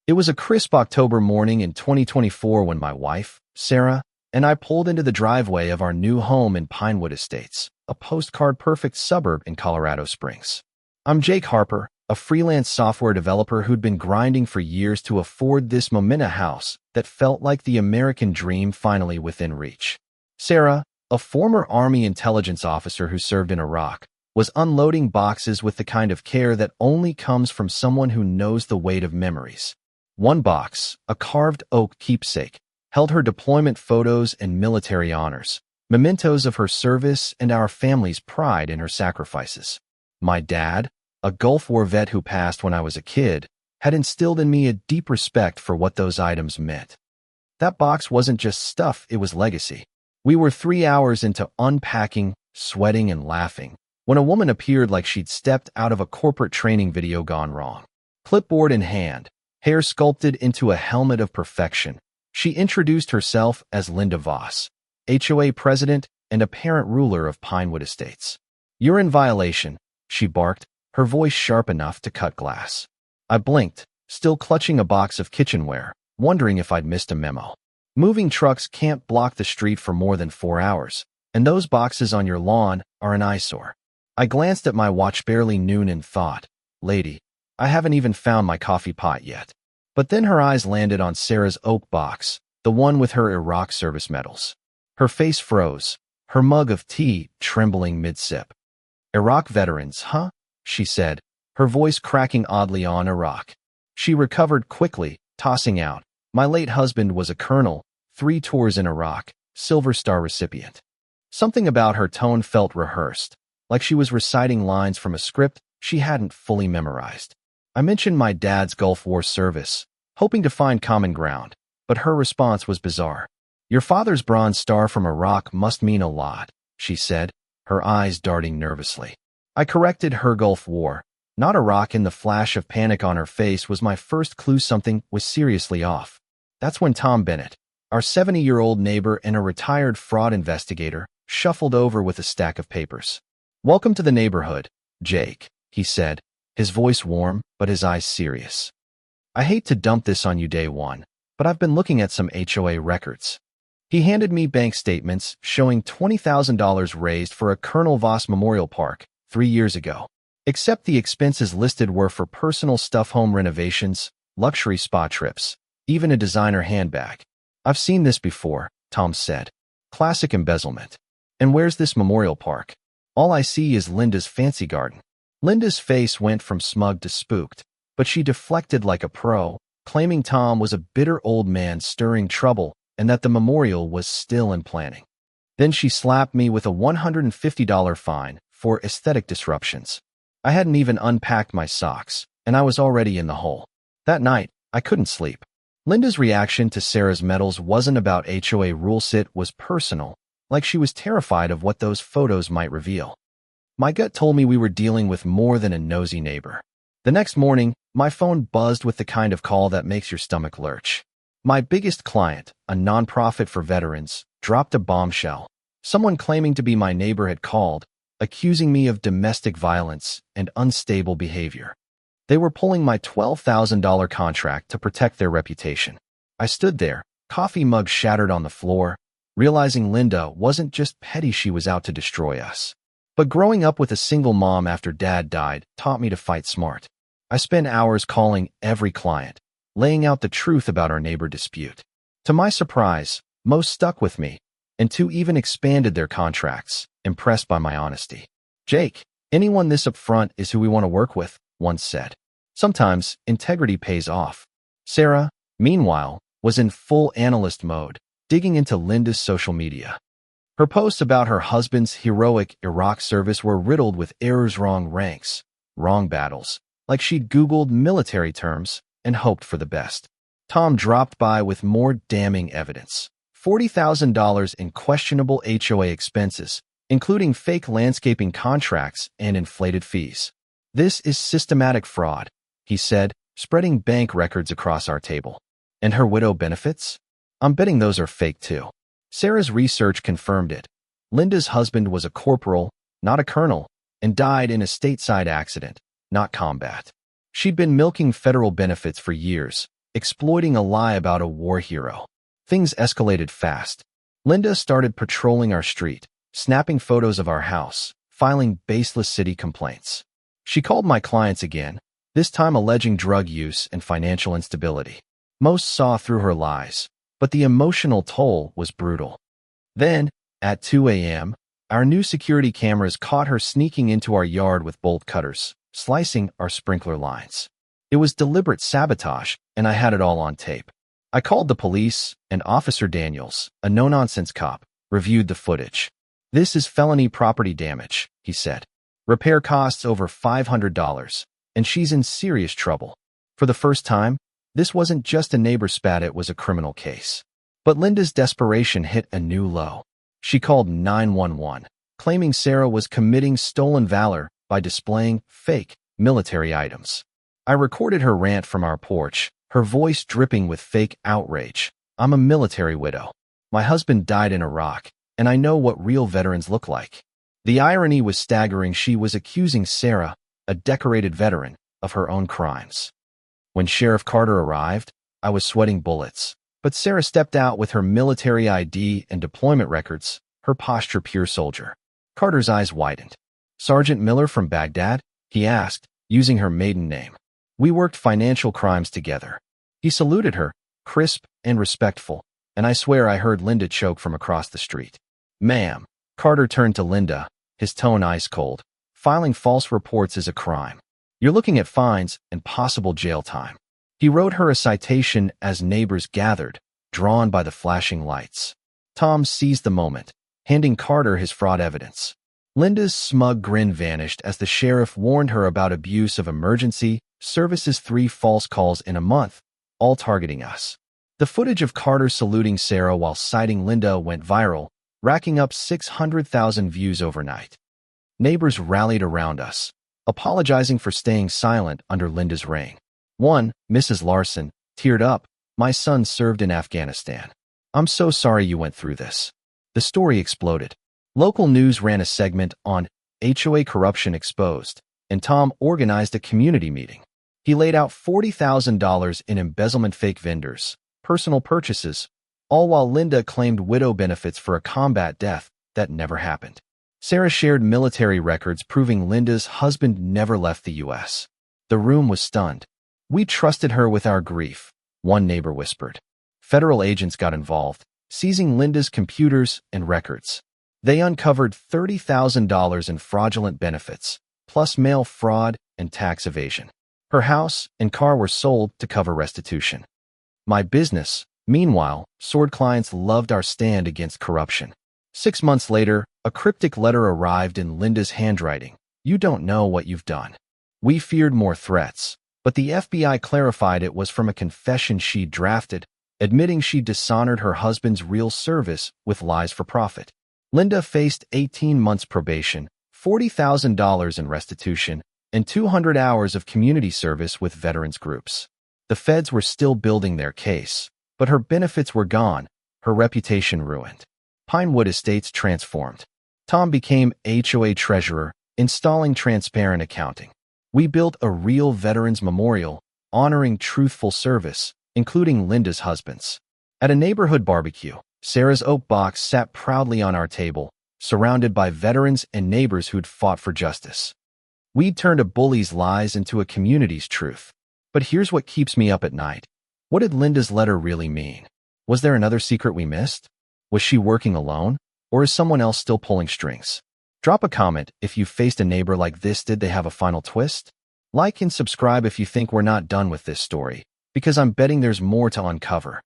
It was a crisp October morning in 2024 when my wife, Sarah, and I pulled into the driveway of our new home in Pinewood Estates, a postcard-perfect suburb in Colorado Springs. I'm Jake Harper, a freelance software developer who'd been grinding for years to afford this Momenta house that felt like the American dream finally within reach. Sarah, a former Army intelligence officer who served in Iraq, was unloading boxes with the kind of care that only comes from someone who knows the weight of memories. One box, a carved oak keepsake, held her deployment photos and military honors, mementos of her service and our family's pride in her sacrifices. My dad, a Gulf War vet who passed when I was a kid, had instilled in me a deep respect for what those items meant. That box wasn't just stuff, it was legacy. We were 3 hours into unpacking, sweating, and laughing when a woman appeared like she'd stepped out of a corporate training video gone wrong. Clipboard in hand, hair sculpted into a helmet of perfection, she introduced herself as Linda Voss, HOA president and apparent ruler of Pinewood Estates. "You're in violation," she barked, her voice sharp enough to cut glass. I blinked, still clutching a box of kitchenware, wondering if I'd missed a memo. Moving trucks can't block the street for more than 4 hours, and those boxes on your lawn are an eyesore. I glanced at my watch, barely noon, and thought, "Lady, I haven't even found my coffee pot yet." But then her eyes landed on Sarah's oak box, the one with her Iraq service medals. Her face froze, her mug of tea trembling mid-sip. "Iraq veterans, huh?" she said, her voice cracking oddly on Iraq. She recovered quickly, tossing out, "My late husband was a colonel, 3 tours in Iraq, Silver Star recipient." Something about her tone felt rehearsed, like she was reciting lines from a script she hadn't fully memorized. I mentioned my dad's Gulf War service, hoping to find common ground, but her response was bizarre. "Your father's Bronze Star from Iraq must mean a lot," she said, her eyes darting nervously. I corrected her Gulf War, not Iraq, and the flash of panic on her face was my first clue something was seriously off. That's when Tom Bennett, our 70-year-old neighbor and a retired fraud investigator, shuffled over with a stack of papers. "Welcome to the neighborhood, Jake," he said, his voice warm, but his eyes serious. "I hate to dump this on you day one, but I've been looking at some HOA records." He handed me bank statements showing $20,000 raised for a Colonel Voss Memorial Park 3 years ago. Except the expenses listed were for personal stuff, home renovations, luxury spa trips, even a designer handbag. "I've seen this before," Tom said. "Classic embezzlement. And where's this memorial park? All I see is Linda's fancy garden." Linda's face went from smug to spooked, but she deflected like a pro, claiming Tom was a bitter old man stirring trouble and that the memorial was still in planning. Then she slapped me with a $150 fine for aesthetic disruptions. I hadn't even unpacked my socks, and I was already in the hole. That night, I couldn't sleep. Linda's reaction to Sarah's medals wasn't about HOA rules, it was personal, like she was terrified of what those photos might reveal. My gut told me we were dealing with more than a nosy neighbor. The next morning, my phone buzzed with the kind of call that makes your stomach lurch. My biggest client, a nonprofit for veterans, dropped a bombshell. Someone claiming to be my neighbor had called, accusing me of domestic violence and unstable behavior. They were pulling my $12,000 contract to protect their reputation. I stood there, coffee mug shattered on the floor, realizing Linda wasn't just petty, she was out to destroy us. But growing up with a single mom after dad died taught me to fight smart. I spent hours calling every client, laying out the truth about our neighbor dispute. To my surprise, most stuck with me, and 2 even expanded their contracts, impressed by my honesty. "Jake, anyone this upfront is who we want to work with," one said. Sometimes integrity pays off. Sarah, meanwhile, was in full analyst mode, digging into Linda's social media. Her posts about her husband's heroic Iraq service were riddled with errors, wrong ranks, wrong battles, like she'd Googled military terms and hoped for the best. Tom dropped by with more damning evidence. $40,000 in questionable HOA expenses, including fake landscaping contracts and inflated fees. "This is systematic fraud," he said, spreading bank records across our table. "And her widow benefits? I'm betting those are fake too." Sarah's research confirmed it. Linda's husband was a corporal, not a colonel, and died in a stateside accident, not combat. She'd been milking federal benefits for years, exploiting a lie about a war hero. Things escalated fast. Linda started patrolling our street, snapping photos of our house, filing baseless city complaints. She called my clients again, this time alleging drug use and financial instability. Most saw through her lies, but the emotional toll was brutal. Then, at 2 a.m., our new security cameras caught her sneaking into our yard with bolt cutters, slicing our sprinkler lines. It was deliberate sabotage, and I had it all on tape. I called the police, and Officer Daniels, a no-nonsense cop, reviewed the footage. "This is felony property damage," he said. "Repair costs over $500, and she's in serious trouble." For the first time, this wasn't just a neighbor spat, it was a criminal case. But Linda's desperation hit a new low. She called 911, claiming Sarah was committing stolen valor by displaying fake military items. I recorded her rant from our porch, her voice dripping with fake outrage. "I'm a military widow. My husband died in Iraq, and I know what real veterans look like." The irony was staggering. She was accusing Sarah, a decorated veteran, of her own crimes. When Sheriff Carter arrived, I was sweating bullets. But Sarah stepped out with her military ID and deployment records, her posture pure soldier. Carter's eyes widened. "Sergeant Miller from Baghdad?" he asked, using her maiden name. "We worked financial crimes together." He saluted her, crisp and respectful, and I swear I heard Linda choke from across the street. "Ma'am." Carter turned to Linda, his tone ice cold. "Filing false reports is a crime. You're looking at fines and possible jail time." He wrote her a citation as neighbors gathered, drawn by the flashing lights. Tom seized the moment, handing Carter his fraud evidence. Linda's smug grin vanished as the sheriff warned her about abuse of emergency services, 3 false calls in a month, all targeting us. The footage of Carter saluting Sarah while citing Linda went viral, racking up 600,000 views overnight. Neighbors rallied around us, apologizing for staying silent under Linda's reign. One, Mrs. Larson, teared up, "My son served in Afghanistan. I'm so sorry you went through this." The story exploded. Local news ran a segment on HOA corruption exposed, and Tom organized a community meeting. He laid out $40,000 in embezzlement, fake vendors, personal purchases, all while Linda claimed widow benefits for a combat death that never happened. Sarah shared military records proving Linda's husband never left the U.S. The room was stunned. "We trusted her with our grief," one neighbor whispered. Federal agents got involved, seizing Linda's computers and records. They uncovered $30,000 in fraudulent benefits, plus mail fraud and tax evasion. Her house and car were sold to cover restitution. My business, meanwhile, soared. Clients loved our stand against corruption. 6 months later, a cryptic letter arrived in Linda's handwriting. "You don't know what you've done." We feared more threats, but the FBI clarified it was from a confession she'd drafted, admitting she dishonored her husband's real service with lies for profit. Linda faced 18 months probation, $40,000 in restitution, and 200 hours of community service with veterans groups. The feds were still building their case, but her benefits were gone, her reputation ruined. Pinewood Estates transformed. Tom became HOA treasurer, installing transparent accounting. We built a real veterans memorial, honoring truthful service, including Linda's husband's. At a neighborhood barbecue, Sarah's oak box sat proudly on our table, surrounded by veterans and neighbors who'd fought for justice. We'd turned a bully's lies into a community's truth. But here's what keeps me up at night. What did Linda's letter really mean? Was there another secret we missed? Was she working alone? Or is someone else still pulling strings? Drop a comment if you faced a neighbor like this. Did they have a final twist? Like and subscribe if you think we're not done with this story, because I'm betting there's more to uncover.